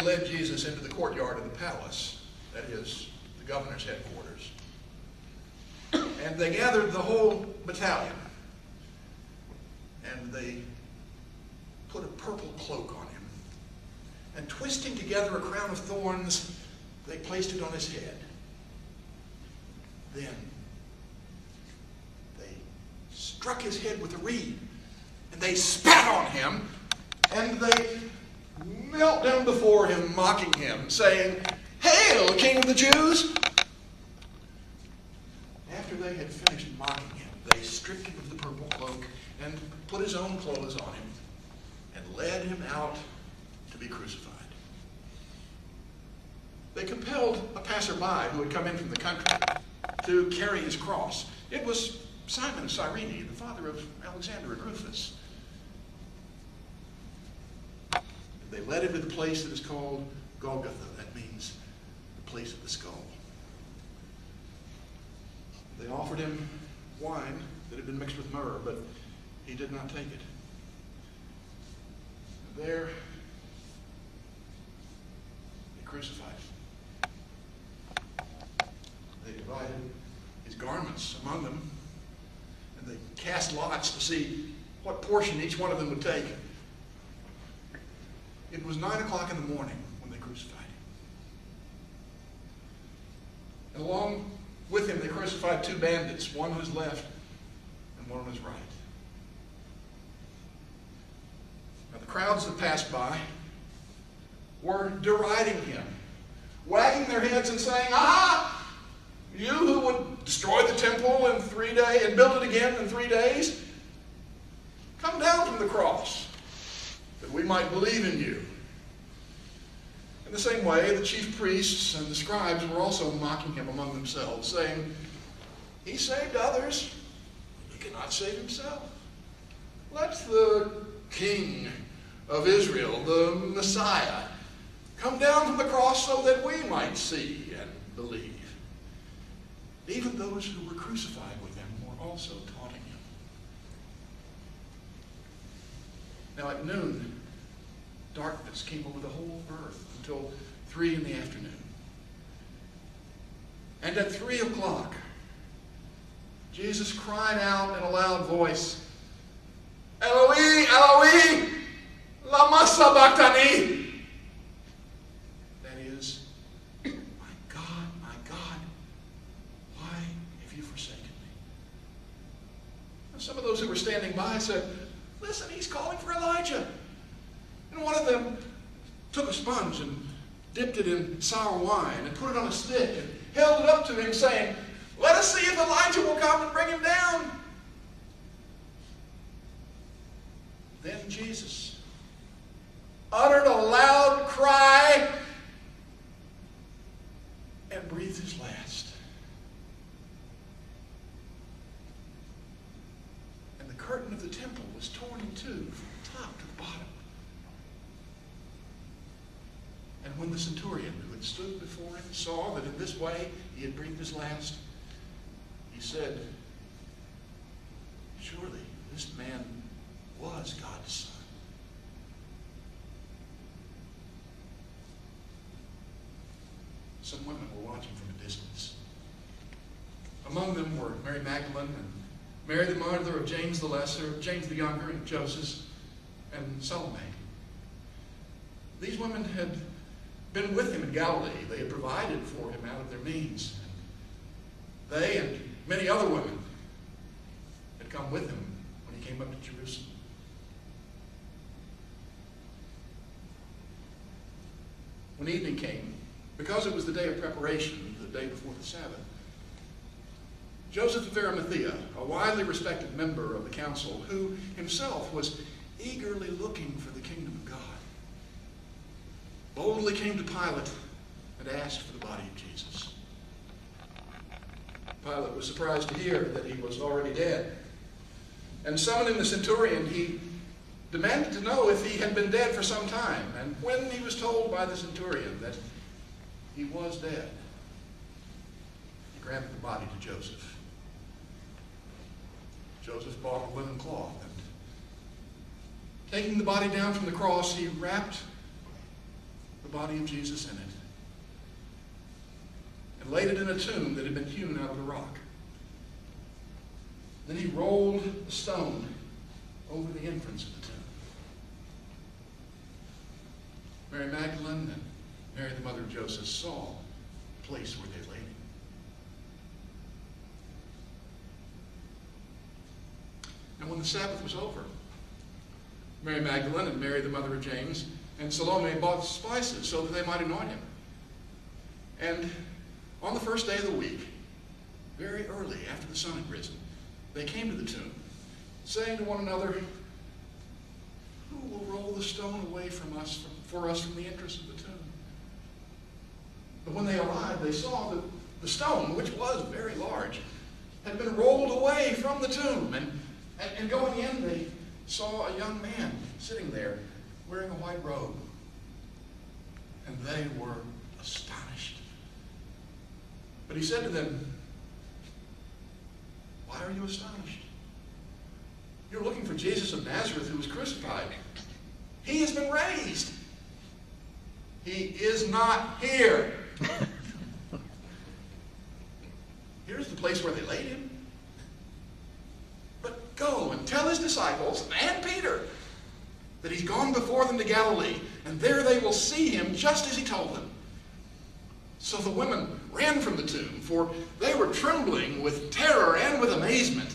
led Jesus into the courtyard of the palace, that is, the governor's headquarters. And they gathered the whole battalion, and they put a purple cloak on him. And twisting together a crown of thorns, they placed it on his head. Then they struck his head with a reed, and they spat on him, and they knelt down before him, mocking him, saying, "Hail, King of the Jews!" After they had finished mocking him, they stripped him of the purple cloak and put his own clothes on him and led him out to be crucified. They compelled a passerby who had come in from the country to carry his cross. It was Simon of Cyrene, the father of Alexander and Rufus. They led him to the place that is called Golgotha. That means the place of the skull. They offered him wine that had been mixed with myrrh, but he did not take it. And there, they crucified him. They divided his garments among them, and they cast lots to see what portion each one of them would take. It was 9 o'clock in the morning when they crucified him. And along with him, they crucified two bandits, one on his left and one on his right. Now, the crowds that passed by were deriding him, wagging their heads and saying, "Ah, you who would destroy the temple in 3 days and build it again in 3 days, come down from the cross, that we might believe in you." In the same way, the chief priests and the scribes were also mocking him among themselves, saying, "He saved others, he cannot save himself. Let the King of Israel, the Messiah, come down from the cross so that we might see and believe." Even those who were crucified with him were also taunting him. Now at noon, darkness came over the whole earth until 3 in the afternoon. And at 3 o'clock, Jesus cried out in a loud voice, "Eloi, Eloi, lama sabachthani?" That is, my God, why have you forsaken me?" Now, some of those who were standing by said, "Listen, he's calling for Elijah." And one of them took a sponge and dipped it in sour wine and put it on a stick and held it up to him, saying, "Let us see if Elijah will come and bring him down." Then Jesus uttered a loud cry and breathed his last. And the curtain of the temple was torn in two from top to the bottom. And when the centurion who had stood before him saw that in this way he had breathed his last, he said, "Surely this man was God's Son." Some women were watching from a distance. Among them were Mary Magdalene and Mary the mother of James the Lesser, James the Younger, and Joseph, and Salome. These women had been with him in Galilee. They had provided for him out of their means. They and many other women had come with him when he came up to Jerusalem. When evening came, because it was the day of preparation, the day before the Sabbath, Joseph of Arimathea, a widely respected member of the council, who himself was eagerly looking for the kingdom of God, boldly came to Pilate and asked for the body of Jesus. Pilate was surprised to hear that he was already dead. And summoning the centurion, he demanded to know if he had been dead for some time. And when he was told by the centurion that he was dead, he granted the body to Joseph. Joseph bought a linen cloth, and taking the body down from the cross, he wrapped the body of Jesus in it, and laid it in a tomb that had been hewn out of the rock. Then he rolled the stone over the entrance of the tomb. Mary Magdalene and Mary, the mother of Joseph, saw the place where they laid him. And when the Sabbath was over, Mary Magdalene and Mary, the mother of James, and Salome bought spices so that they might anoint him. And on the first day of the week, very early after the sun had risen, they came to the tomb, saying to one another, "Who will roll the stone away from us from the entrance of the tomb?" But when they arrived, they saw that the stone, which was very large, had been rolled away from the tomb. And going in, they saw a young man sitting there wearing a white robe. And they were astonished. But he said to them, "Why are you astonished? You're looking for Jesus of Nazareth who was crucified. He has been raised. He is not here. Here's the place where they laid him. But go and tell his disciples and Peter that he's gone before them to Galilee, and there they will see him just as he told them." So the women ran from the tomb, for they were trembling with terror and with amazement.